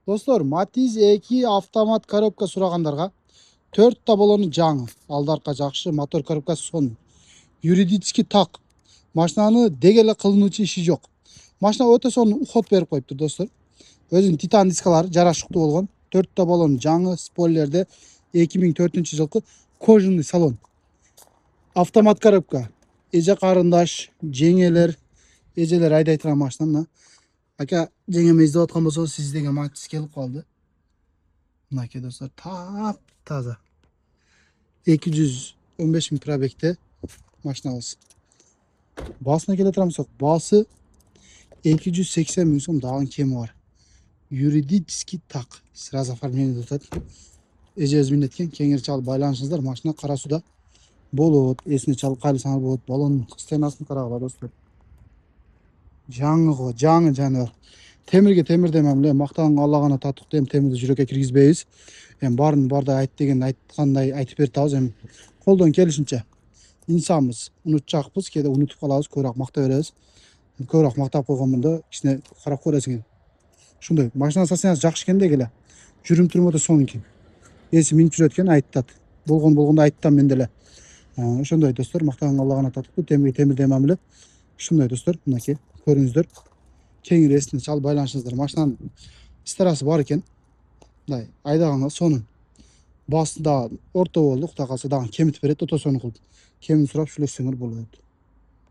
Достор, Matiz 2 автомат коробка сурагандарга 4 балону жаңы, алды арка жакшы, мотор коробкасы сонун. Юридический так. Машинаны дегеле кылынуучу иши жок. Машина өтө сонун уход берип коюптур достор. Өзүнүн титан дискалары жарашыктуу болгон. 4 балону жаңы, спойлерде 2004-жылкы кожаный салон. Автомат коробка. Эже карындаш, жеңелер, эжелер айдай турган машина мына. Ака, жеңеме издеп аткан болсо, сиз деген Matiz келип калды. Мынакей достор, тап таза. 215 000 пробегте машинабыз. Басына келе турамсак, басы 280 000 сом, дагы кеми бар. Юридический так. Сразу оформление өтөт. Эжебиз минеткен, кеңири чалып байланышыңыздар, машина кара суда болот. Эсине чалып кайласаңар болот. Балонун стенасын карагыла достор. Жаңы го, жаңы жаныбар. Темирге темир демем эле, мактаганга Алла гана татык дем, темирди жүрөккө киргизбейбиз. Эми барын барда айт деген айткандай айтып берип атабыз. Эми колдон келишинче инсанбыз, унутчакпыз, кээде унутуп калабыз, көбүрөөк макта беребиз. Көбүрөөк мактап койгондо кичине карап көрөсүң экен. Ушундай, машина состояниясы жакшы экен деги эле. Жүрүм туруму да сонун экен. Эси минип жүрөт экен, айтат. Болгондо айттам мен деле. Ошондой достор, мактаганга Алла гана татыктуу, темирге темир демем эле. Ушундай достор, мынакей көрүңүздөр. Кеңири эсине чалып байланышыңыздар. Машинанын старасы бар экен. Мындай айдаганга сонун. Басы да орто болду, кудай калса дагы кемитип берет, ото сонун кылып. Кемин сурап сүйлөшсөңөр болот.